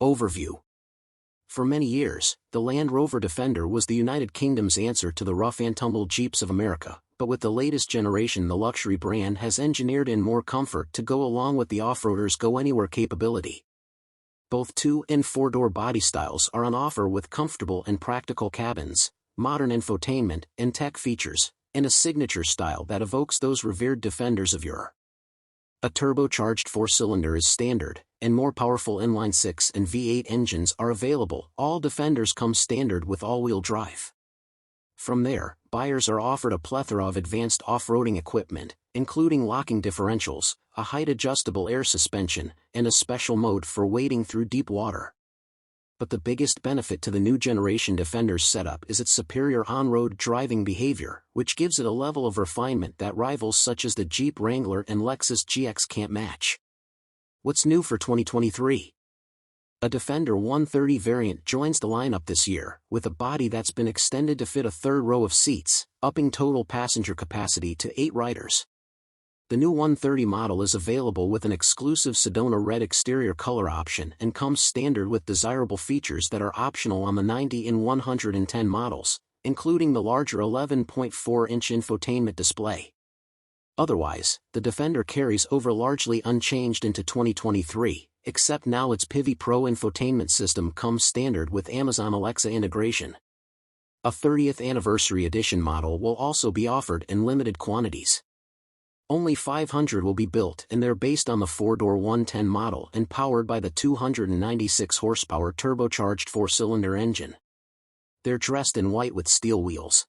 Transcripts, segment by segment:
Overview. For many years, the Land Rover Defender was the United Kingdom's answer to the rough-and-tumble Jeeps of America, but with the latest generation the luxury brand has engineered in more comfort to go along with the off-roader's go-anywhere capability. Both 2- and 4-door body styles are on offer with comfortable and practical cabins, modern infotainment and tech features, and a signature style that evokes those revered Defenders of yore. A turbocharged 4-cylinder is standard, and more powerful inline-6 and V8 engines are available. All Defenders come standard with all-wheel drive. From there, buyers are offered a plethora of advanced off-roading equipment, including locking differentials, a height-adjustable air suspension, and a special mode for wading through deep water. But the biggest benefit to the new generation Defender's setup is its superior on-road driving behavior, which gives it a level of refinement that rivals such as the Jeep Wrangler and Lexus GX can't match. What's new for 2023? A Defender 130 variant joins the lineup this year, with a body that's been extended to fit a third row of seats, upping total passenger capacity to 8 riders. The new 130 model is available with an exclusive Sedona red exterior color option and comes standard with desirable features that are optional on the 90 and 110 models, including the larger 11.4-inch infotainment display. Otherwise, the Defender carries over largely unchanged into 2023, except now its Pivi Pro infotainment system comes standard with Amazon Alexa integration. A 30th anniversary edition model will also be offered in limited quantities. Only 500 will be built and they're based on the 4-door 110 model and powered by the 296 horsepower turbocharged 4-cylinder engine. They're dressed in white with steel wheels.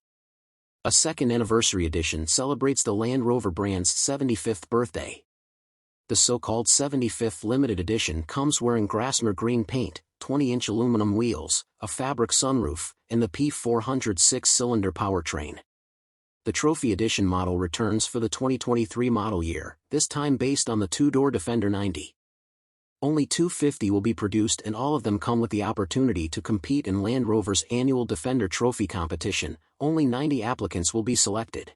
A second anniversary edition celebrates the Land Rover brand's 75th birthday. The so-called 75th limited edition comes wearing Grassmer green paint, 20-inch aluminum wheels, a fabric sunroof, and the P400 6-cylinder powertrain. The Trophy Edition model returns for the 2023 model year, this time based on the 2-door Defender 90. Only 250 will be produced and all of them come with the opportunity to compete in Land Rover's annual Defender Trophy competition. Only 90 applicants will be selected.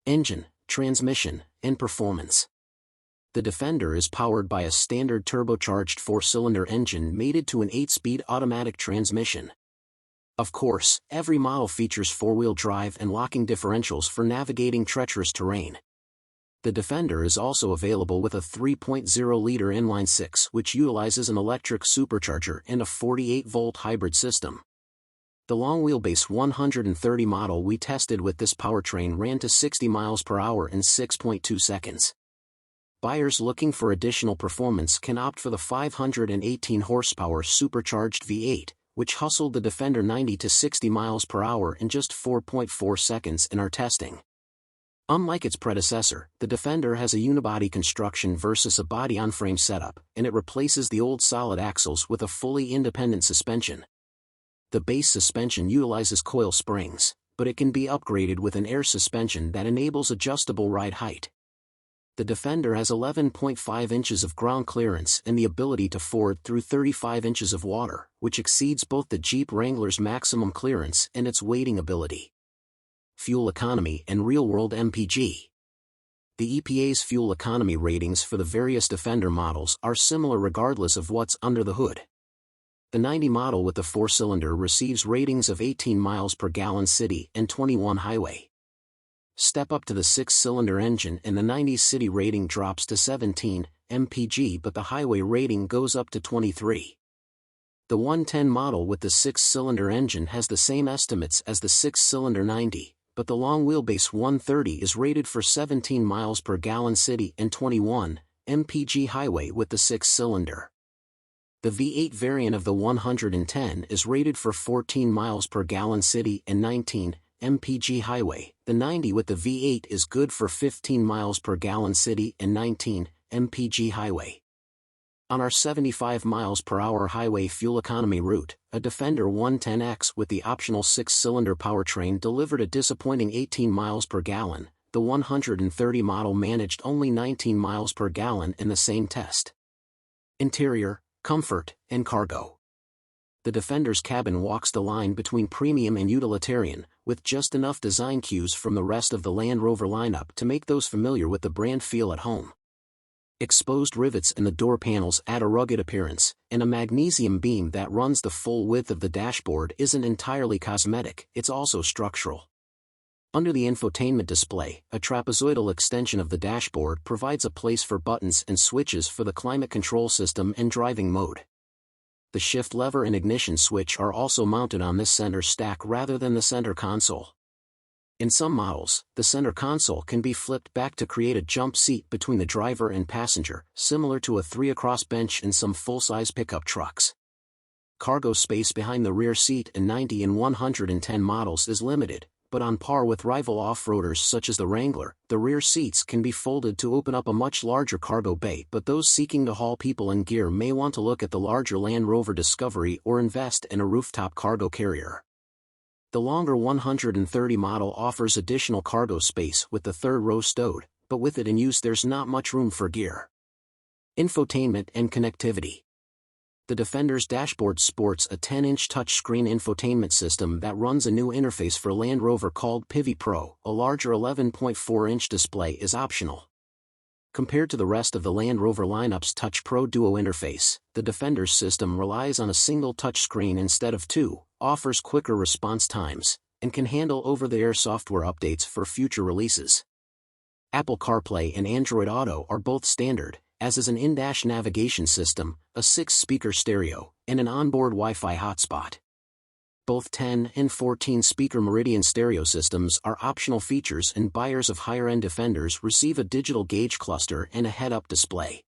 Engine, transmission, and performance. The Defender is powered by a standard turbocharged 4-cylinder engine mated to an 8-speed automatic transmission. Of course, every model features 4-wheel drive and locking differentials for navigating treacherous terrain. The Defender is also available with a 3.0-liter inline-6 which utilizes an electric supercharger and a 48-volt hybrid system. The long-wheelbase 130 model we tested with this powertrain ran to 60 miles per hour in 6.2 seconds. Buyers looking for additional performance can opt for the 518 horsepower supercharged V8, which hustled the Defender 90 to 60 miles per hour in just 4.4 seconds in our testing. Unlike its predecessor, the Defender has a unibody construction versus a body-on-frame setup, and it replaces the old solid axles with a fully independent suspension. The base suspension utilizes coil springs, but it can be upgraded with an air suspension that enables adjustable ride height. The Defender has 11.5 inches of ground clearance and the ability to ford through 35 inches of water, which exceeds both the Jeep Wrangler's maximum clearance and its wading ability. Fuel economy and real-world MPG. The EPA's fuel economy ratings for the various Defender models are similar regardless of what's under the hood. The 90 model with the 4-cylinder receives ratings of 18 miles per gallon city and 21 highway. Step up to the 6-cylinder engine and the 90's city rating drops to 17 mpg but the highway rating goes up to 23. The 110 model with the 6-cylinder engine has the same estimates as the 6-cylinder 90, but the long-wheelbase 130 is rated for 17 miles per gallon city and 21 mpg highway with the 6-cylinder. The V8 variant of the 110 is rated for 14 miles per gallon city and 19 mpg highway. The 90 with the V8 is good for 15 miles per gallon city and 19 mpg highway. On our 75 miles per hour highway fuel economy route, a Defender 110X with the optional 6-cylinder powertrain delivered a disappointing 18 miles per gallon. The 130 model managed only 19 miles per gallon in the same test. Interior, comfort, and cargo. The Defender's cabin walks the line between premium and utilitarian, with just enough design cues from the rest of the Land Rover lineup to make those familiar with the brand feel at home. Exposed rivets in the door panels add a rugged appearance, and a magnesium beam that runs the full width of the dashboard isn't entirely cosmetic, it's also structural. Under the infotainment display, a trapezoidal extension of the dashboard provides a place for buttons and switches for the climate control system and driving mode. The shift lever and ignition switch are also mounted on this center stack rather than the center console. In some models, the center console can be flipped back to create a jump seat between the driver and passenger, similar to a 3-across bench in some full-size pickup trucks. Cargo space behind the rear seat in 90 and 110 models is limited, but on par with rival off-roaders such as the Wrangler, the rear seats can be folded to open up a much larger cargo bay, but those seeking to haul people and gear may want to look at the larger Land Rover Discovery or invest in a rooftop cargo carrier. The longer 130 model offers additional cargo space with the third row stowed, but with it in use there's not much room for gear. Infotainment and connectivity. The Defender's dashboard sports a 10-inch touchscreen infotainment system that runs a new interface for Land Rover called Pivi Pro. A larger 11.4-inch display is optional. Compared to the rest of the Land Rover lineup's Touch Pro Duo interface, the Defender's system relies on a single touchscreen instead of two, offers quicker response times, and can handle over-the-air software updates for future releases. Apple CarPlay and Android Auto are both standard, as is an in-dash navigation system, a 6-speaker stereo, and an onboard Wi-Fi hotspot. Both 10 and 14-speaker Meridian stereo systems are optional features, and buyers of higher-end Defenders receive a digital gauge cluster and a head-up display.